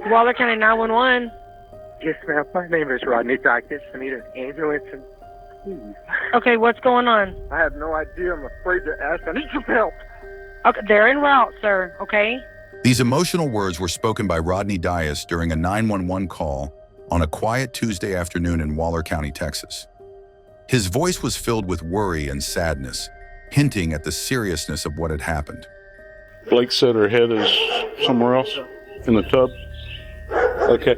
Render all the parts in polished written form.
Waller County 911. Yes, ma'am. My name is Rodney Dyess. I need an ambulance and please. Okay, what's going on? I have no idea. I'm afraid to ask. I need some help. Okay, they're en route, sir, okay? These emotional words were spoken by Rodney Dyess during a 911 call on a quiet Tuesday afternoon in Waller County, Texas. His voice was filled with worry and sadness, hinting at the seriousness of what had happened. Blake said her head is somewhere else in the tub. Okay.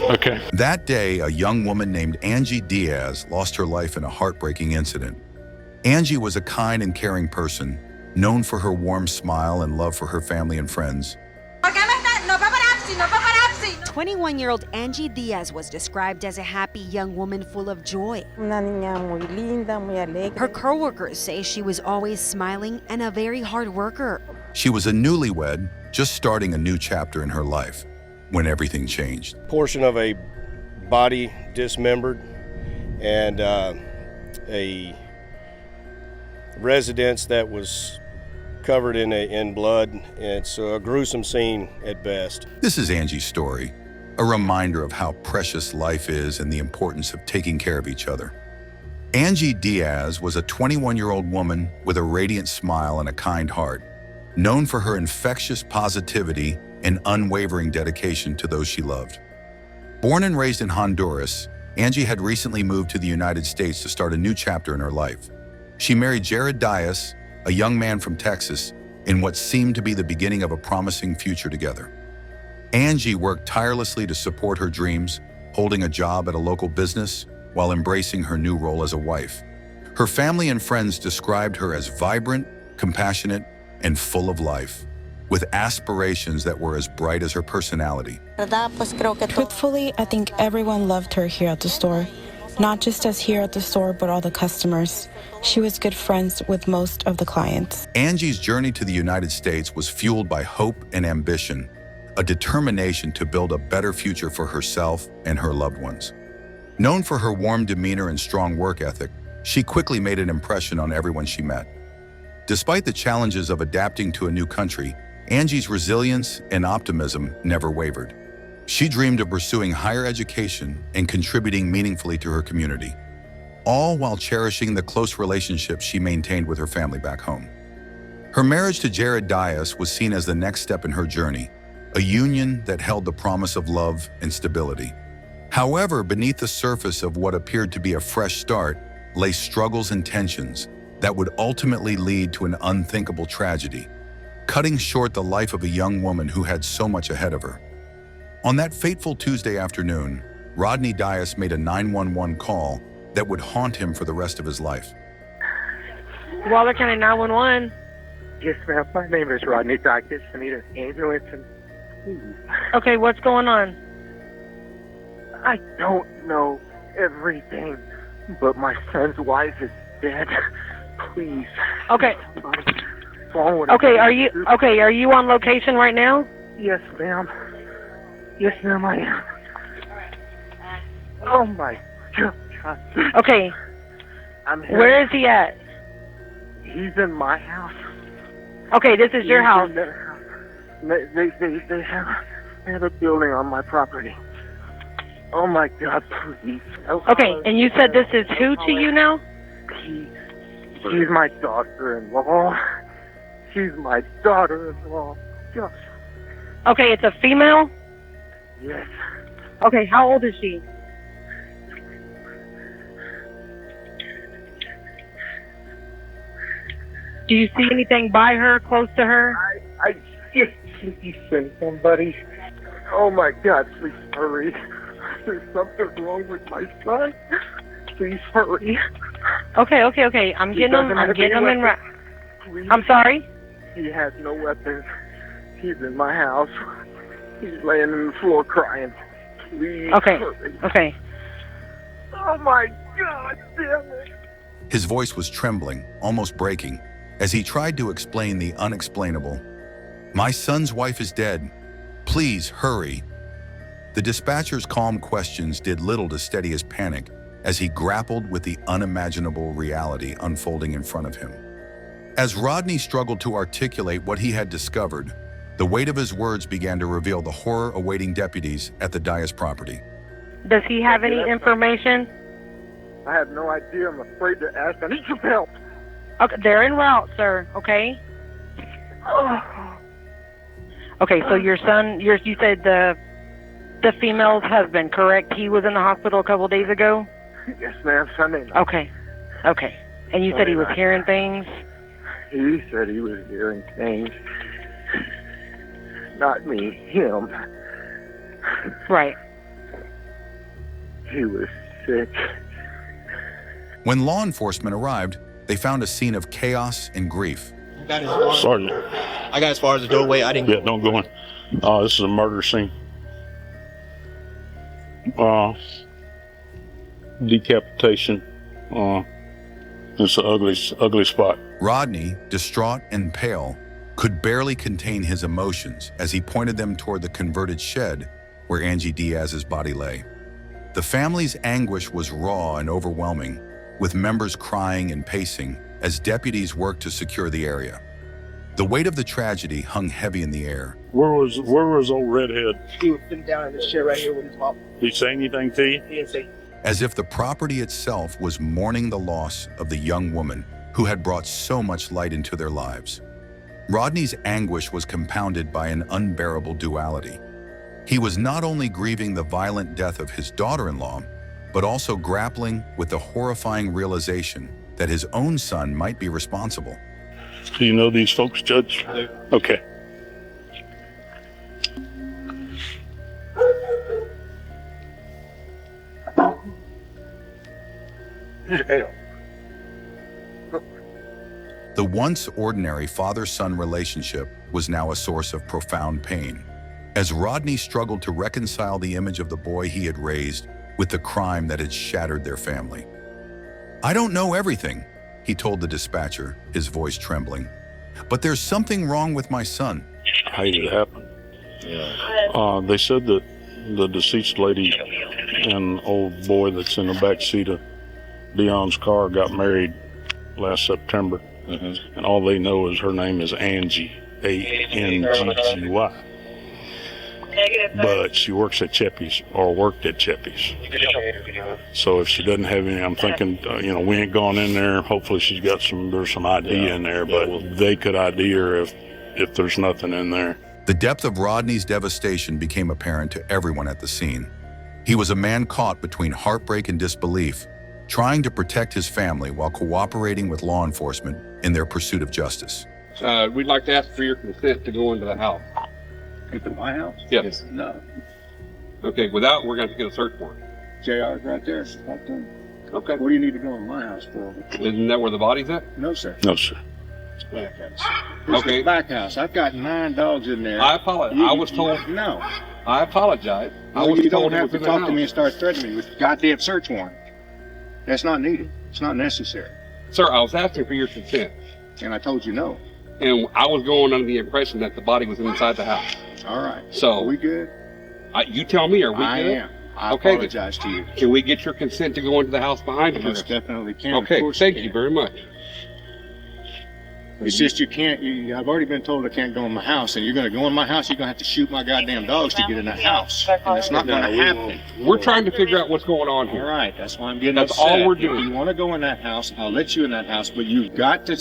Okay. That day, a young woman named Angie Diaz lost her life in a heartbreaking incident. Angie was a kind and caring person, known for her warm smile and love for her family and friends. 21-year-old Angie Diaz was described as a happy young woman full of joy. Her co-workers say she was always smiling and a very hard worker. She was a newlywed, just starting a new chapter in her life, when everything changed. Portion of a body dismembered and a residence that was covered in blood. It's a gruesome scene at best. This is Angie's story, a reminder of how precious life is and the importance of taking care of each other. Angie Diaz was a 21-year-old woman with a radiant smile and a kind heart, known for her infectious positivity and unwavering dedication to those she loved. Born and raised in Honduras, Angie had recently moved to the United States to start a new chapter in her life. She married Rodney Dyess, a young man from Texas, in what seemed to be the beginning of a promising future together. Angie worked tirelessly to support her dreams, holding a job at a local business while embracing her new role as a wife. Her family and friends described her as vibrant, compassionate, and full of life, with aspirations that were as bright as her personality. Truthfully, I think everyone loved her here at the store. Not just us here at the store, but all the customers. She was good friends with most of the clients. Angie's journey to the United States was fueled by hope and ambition, a determination to build a better future for herself and her loved ones. Known for her warm demeanor and strong work ethic, she quickly made an impression on everyone she met. Despite the challenges of adapting to a new country, Angie's resilience and optimism never wavered. She dreamed of pursuing higher education and contributing meaningfully to her community, all while cherishing the close relationships she maintained with her family back home. Her marriage to Rodney Dyess was seen as the next step in her journey, a union that held the promise of love and stability. However, beneath the surface of what appeared to be a fresh start lay struggles and tensions that would ultimately lead to an unthinkable tragedy, cutting short the life of a young woman who had so much ahead of her. On that fateful Tuesday afternoon, Rodney Dyess made a 911 call that would haunt him for the rest of his life. Waller County 911. Yes, ma'am. My name is Rodney Dyess. I need an ambulance and please. Okay, what's going on? I don't know everything, but my son's wife is dead. Please. Okay. Phone. Okay, are you on location right now? Yes, ma'am. Yes, ma'am, I am. Oh my God. Okay. I'm here. Where is he at? He's in my house. Okay, this is your He's house. in their house. They have a building on my property. Oh my God, please. Okay, and you said this is who to you now? She's my daughter-in-law. She's my daughter-in-law. Just. Okay, it's a female? Yes. Okay, how old is she? Do you see anything by her, close to her? I just please send somebody. Oh my God, please hurry. There's something wrong with my son. Please hurry. Okay. I'm getting them in. Please. I'm sorry? He has no weapons. He's in my house. He's laying on the floor crying. Please hurry. Okay. Oh my God, damn it. His voice was trembling, almost breaking, as he tried to explain the unexplainable. "My son's wife is dead. Please hurry." The dispatcher's calm questions did little to steady his panic as he grappled with the unimaginable reality unfolding in front of him. As Rodney struggled to articulate what he had discovered, The weight of his words began to reveal the horror awaiting deputies at the Dyess property. Does he have any information? I have no idea. I'm afraid to ask. I need some help. Okay, they're en route, sir. Okay. Okay, so your son, you said the female's husband, correct? He was in the hospital a couple days ago? Yes, ma'am. Sunday night. Okay. Okay. And you said he was hearing things? He said he was hearing things. Not me, him. Right. He was sick. When law enforcement arrived, they found a scene of chaos and grief. Sergeant. I got as far as the doorway. I didn't. Yeah, don't go in. This is a murder scene. Decapitation. It's an ugly spot. Rodney, distraught and pale, could barely contain his emotions as he pointed them toward the converted shed where Angie Diaz's body lay. The family's anguish was raw and overwhelming, with members crying and pacing as deputies worked to secure the area. The weight of the tragedy hung heavy in the air. Where was old redhead? He was sitting down in this chair right here with his mom. Did he say anything to you? He didn't say. As if the property itself was mourning the loss of the young woman who had brought so much light into their lives. Rodney's anguish was compounded by an unbearable duality. He was not only grieving the violent death of his daughter-in-law, but also grappling with the horrifying realization that his own son might be responsible. Do you know these folks, Judge? No. Okay. The once ordinary father-son relationship was now a source of profound pain, as Rodney struggled to reconcile the image of the boy he had raised with the crime that had shattered their family. "I don't know everything," he told the dispatcher, his voice trembling, "but there's something wrong with my son." How did it happen? They said that the deceased lady and old boy that's in the back seat of Dion's car got married last September. And all they know is her name is Angie, A-N-G-G-Y. But she works at Cheppy's, or worked at Cheppy's. So if she doesn't have any, I'm thinking, we ain't gone in there. Hopefully she's got there's some ID in there, but they could ID her if there's nothing in there. The depth of Rodney's devastation became apparent to everyone at the scene. He was a man caught between heartbreak and disbelief, trying to protect his family while cooperating with law enforcement in their pursuit of justice. We'd like to ask for your consent to go into the house. Into my house? Yes. No. Okay, without, we're going to get a search warrant. JR's right there. It's right there. Okay. What do you need to go in my house for? Isn't that where the body's at? No, sir. No, sir. It's the back house. This Okay. is the back house. I've got 9 dogs in there. I apologize. I was told. No. I apologize. No, you don't have to talk to me and start threatening me with a goddamn search warrant. That's not needed. It's not necessary. Sir, I was asking for your consent. And I told you no. And I was going under the impression that the body was inside the house. All right. So Are we good? You tell me, are we I good? am. I Okay, then. apologize to you. Can we get your consent to go into the house behind you? Most definitely can. Okay, Of course thank can. you very much. It's just you can't. I've already been told I can't go in my house, and you're going to go in my house. You're going to have to shoot my goddamn dogs to get in that house, and it's not going to happen. We're trying to figure out what's going on All here. right, that's why I'm getting That's upset. all we're doing. If you want to go in that house, I'll let you in that house, but you've got to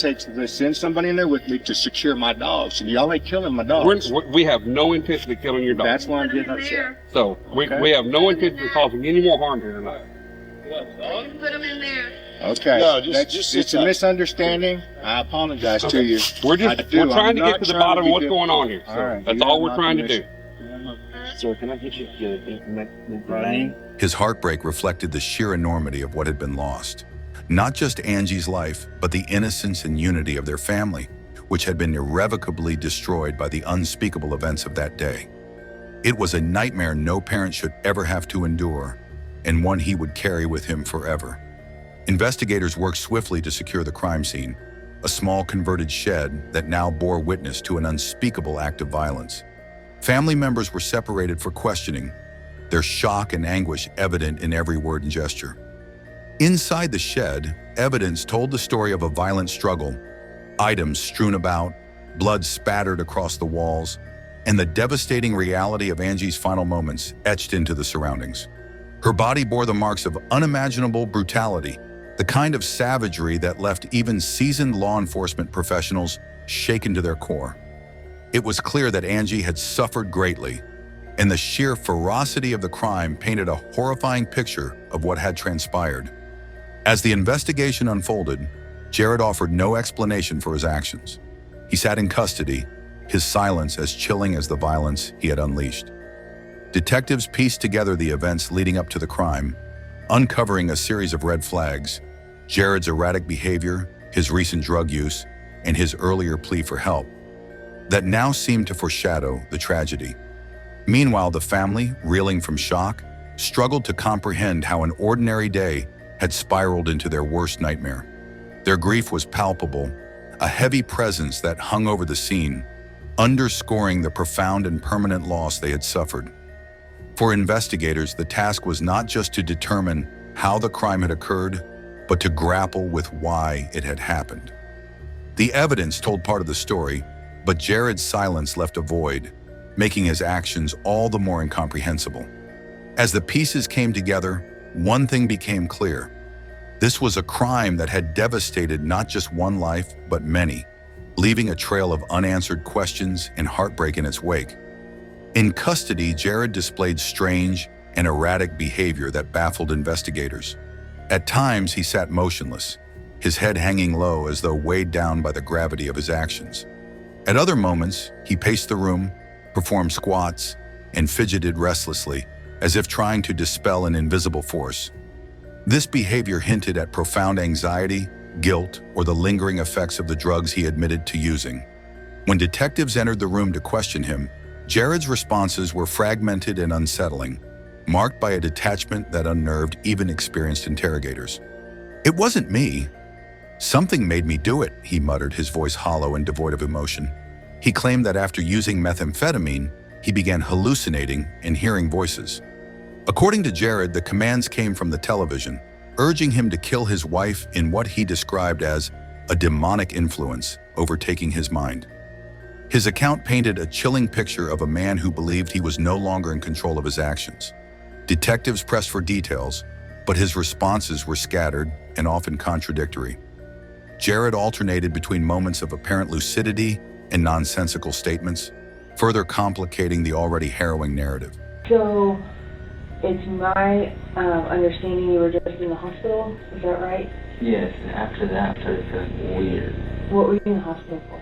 send somebody in there with me to secure my dogs. And y'all ain't killing my dogs. We have no intention of killing your dog. That's why I'm getting upset. So Okay. we have no intention of causing any more harm here tonight. Put them in there. Okay, No, just it's sit a up. misunderstanding. I apologize to you. We're I just do. we're trying I'm to not get to the trying bottom of be what's difficult. going on here. All So right, that's you all have we're my trying to do. permission. Sir, can I get you Rodney? His heartbreak reflected the sheer enormity of what had been lost. Not just Angie's life, but the innocence and unity of their family, which had been irrevocably destroyed by the unspeakable events of that day. It was a nightmare no parent should ever have to endure, and one he would carry with him forever. Investigators worked swiftly to secure the crime scene, a small converted shed that now bore witness to an unspeakable act of violence. Family members were separated for questioning, their shock and anguish evident in every word and gesture. Inside the shed, evidence told the story of a violent struggle, items strewn about, blood spattered across the walls, and the devastating reality of Angie's final moments etched into the surroundings. Her body bore the marks of unimaginable brutality, the kind of savagery that left even seasoned law enforcement professionals shaken to their core. It was clear that Angie had suffered greatly, and the sheer ferocity of the crime painted a horrifying picture of what had transpired. As the investigation unfolded, Jared offered no explanation for his actions. He sat in custody, his silence as chilling as the violence he had unleashed. Detectives pieced together the events leading up to the crime, uncovering a series of red flags: Jared's erratic behavior, his recent drug use, and his earlier plea for help, that now seemed to foreshadow the tragedy. Meanwhile, the family, reeling from shock, struggled to comprehend how an ordinary day had spiraled into their worst nightmare. Their grief was palpable, a heavy presence that hung over the scene, underscoring the profound and permanent loss they had suffered. For investigators, the task was not just to determine how the crime had occurred, but to grapple with why it had happened. The evidence told part of the story, but Jared's silence left a void, making his actions all the more incomprehensible. As the pieces came together, one thing became clear. This was a crime that had devastated not just one life, but many, leaving a trail of unanswered questions and heartbreak in its wake. In custody, Jared displayed strange and erratic behavior that baffled investigators. At times, he sat motionless, his head hanging low as though weighed down by the gravity of his actions. At other moments, he paced the room, performed squats, and fidgeted restlessly, as if trying to dispel an invisible force. This behavior hinted at profound anxiety, guilt, or the lingering effects of the drugs he admitted to using. When detectives entered the room to question him, Jared's responses were fragmented and unsettling, marked by a detachment that unnerved even experienced interrogators. "It wasn't me. Something made me do it," he muttered, his voice hollow and devoid of emotion. He claimed that after using methamphetamine, he began hallucinating and hearing voices. According to Jared, the commands came from the television, urging him to kill his wife in what he described as a demonic influence overtaking his mind. His account painted a chilling picture of a man who believed he was no longer in control of his actions. Detectives pressed for details, but his responses were scattered and often contradictory. Jared alternated between moments of apparent lucidity and nonsensical statements, further complicating the already harrowing narrative. So, it's my understanding you were just in the hospital, is that right? Yes, and after that started feeling weird. What were you in the hospital for?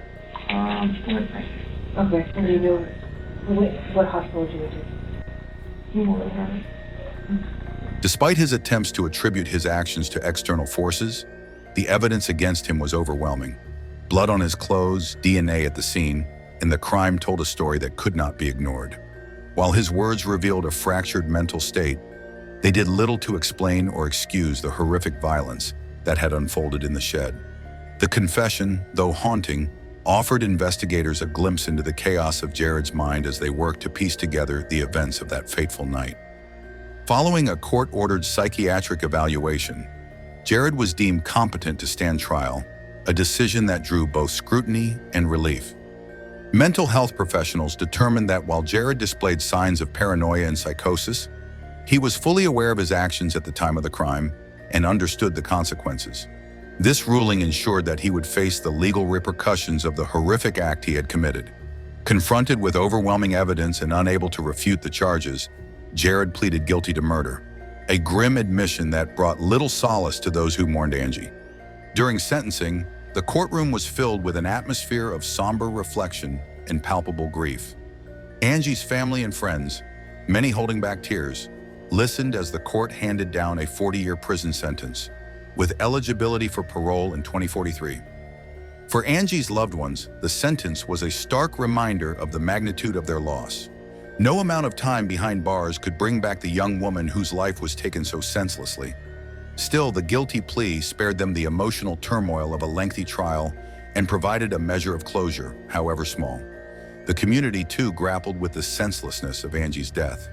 Stomach pain. Okay, and do you know what hospital did you go to? Despite his attempts to attribute his actions to external forces, the evidence against him was overwhelming. Blood on his clothes, DNA at the scene, and the crime told a story that could not be ignored. While his words revealed a fractured mental state, they did little to explain or excuse the horrific violence that had unfolded in the shed. The confession, though haunting, offered investigators a glimpse into the chaos of Jared's mind as they worked to piece together the events of that fateful night. Following a court-ordered psychiatric evaluation, Jared was deemed competent to stand trial, a decision that drew both scrutiny and relief. Mental health professionals determined that while Jared displayed signs of paranoia and psychosis, he was fully aware of his actions at the time of the crime and understood the consequences. This ruling ensured that he would face the legal repercussions of the horrific act he had committed. Confronted with overwhelming evidence and unable to refute the charges, Jared pleaded guilty to murder, a grim admission that brought little solace to those who mourned Angie. During sentencing, the courtroom was filled with an atmosphere of somber reflection and palpable grief. Angie's family and friends, many holding back tears, listened as the court handed down a 40-year prison sentence, with eligibility for parole in 2043. For Angie's loved ones, the sentence was a stark reminder of the magnitude of their loss. No amount of time behind bars could bring back the young woman whose life was taken so senselessly. Still, the guilty plea spared them the emotional turmoil of a lengthy trial and provided a measure of closure, however small. The community, too, grappled with the senselessness of Angie's death.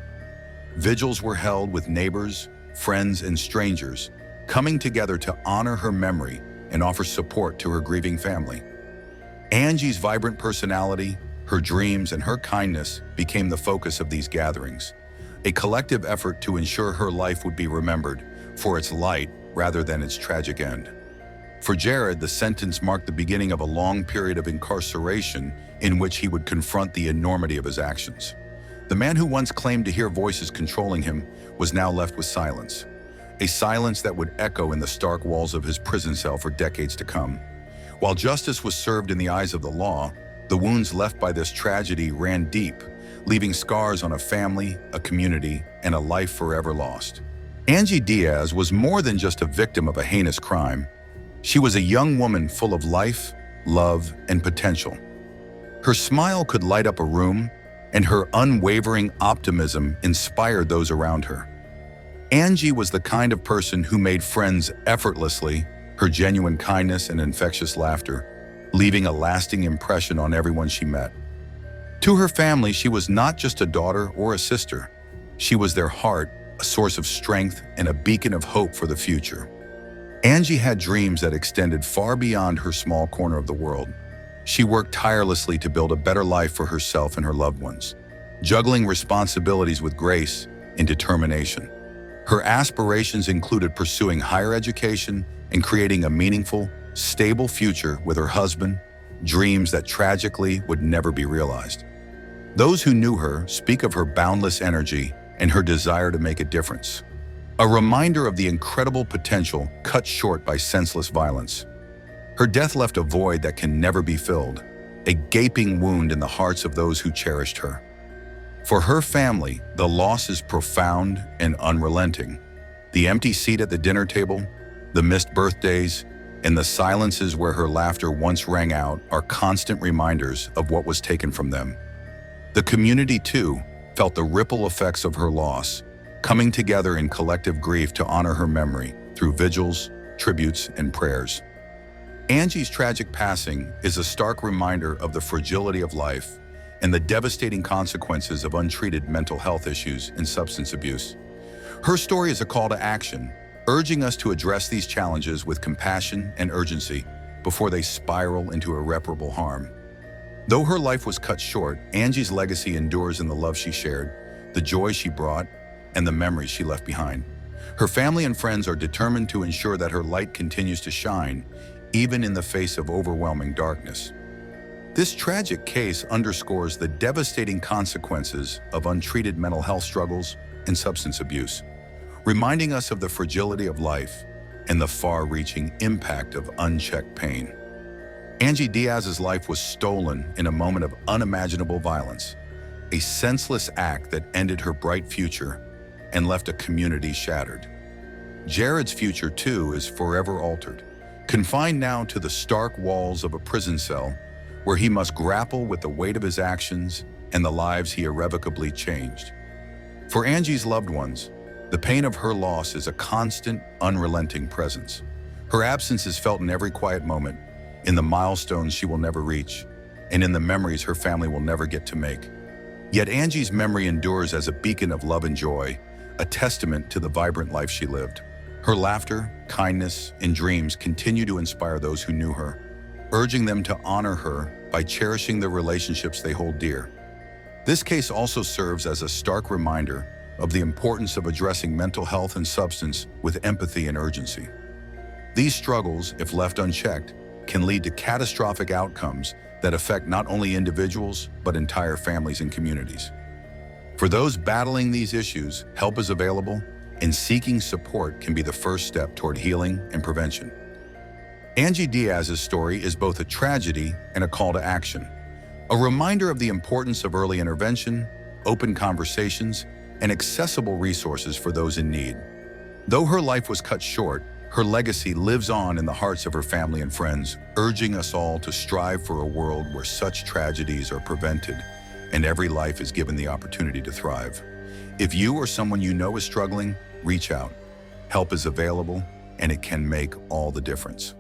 Vigils were held with neighbors, friends, and strangers, coming together to honor her memory and offer support to her grieving family. Angie's vibrant personality, Her dreams and her kindness became the focus of these gatherings, a collective effort to ensure her life would be remembered for its light rather than its tragic end. For Jared, the sentence marked the beginning of a long period of incarceration in which he would confront the enormity of his actions. The man who once claimed to hear voices controlling him was now left with silence, a silence that would echo in the stark walls of his prison cell for decades to come. While justice was served in the eyes of the law, the wounds left by this tragedy ran deep, leaving scars on a family, a community, and a life forever lost. Angie Diaz was more than just a victim of a heinous crime. She was a young woman full of life, love, and potential. Her smile could light up a room, and her unwavering optimism inspired those around her. Angie was the kind of person who made friends effortlessly, her genuine kindness and infectious laughter, leaving a lasting impression on everyone she met. To her family, she was not just a daughter or a sister. She was their heart, a source of strength, and a beacon of hope for the future. Angie had dreams that extended far beyond her small corner of the world. She worked tirelessly to build a better life for herself and her loved ones, juggling responsibilities with grace and determination. Her aspirations included pursuing higher education and creating a meaningful, stable future with her husband, dreams that tragically would never be realized. Those who knew her speak of her boundless energy and her desire to make a difference, a reminder of the incredible potential cut short by senseless violence. Her death left a void that can never be filled, a gaping wound in the hearts of those who cherished her. For her family, the loss is profound and unrelenting. The empty seat at the dinner table, the missed birthdays, and the silences where her laughter once rang out are constant reminders of what was taken from them. The community, too, felt the ripple effects of her loss, coming together in collective grief to honor her memory through vigils, tributes, and prayers. Angie's tragic passing is a stark reminder of the fragility of life and the devastating consequences of untreated mental health issues and substance abuse. Her story is a call to action, urging us to address these challenges with compassion and urgency before they spiral into irreparable harm. Though her life was cut short, Angie's legacy endures in the love she shared, the joy she brought, and the memories she left behind. Her family and friends are determined to ensure that her light continues to shine, even in the face of overwhelming darkness. This tragic case underscores the devastating consequences of untreated mental health struggles and substance abuse, reminding us of the fragility of life and the far-reaching impact of unchecked pain. Angie Diaz's life was stolen in a moment of unimaginable violence, a senseless act that ended her bright future and left a community shattered. Jared's future, too, is forever altered, confined now to the stark walls of a prison cell where he must grapple with the weight of his actions and the lives he irrevocably changed. For Angie's loved ones, the pain of her loss is a constant, unrelenting presence. Her absence is felt in every quiet moment, in the milestones she will never reach, and in the memories her family will never get to make. Yet Angie's memory endures as a beacon of love and joy, a testament to the vibrant life she lived. Her laughter, kindness, and dreams continue to inspire those who knew her, urging them to honor her by cherishing the relationships they hold dear. This case also serves as a stark reminder of the importance of addressing mental health and substance with empathy and urgency. These struggles, if left unchecked, can lead to catastrophic outcomes that affect not only individuals, but entire families and communities. For those battling these issues, help is available, and seeking support can be the first step toward healing and prevention. Angie Diaz's story is both a tragedy and a call to action, a reminder of the importance of early intervention, open conversations, and accessible resources for those in need. Though her life was cut short, her legacy lives on in the hearts of her family and friends, urging us all to strive for a world where such tragedies are prevented and every life is given the opportunity to thrive. If you or someone you know is struggling, reach out. Help is available, and it can make all the difference.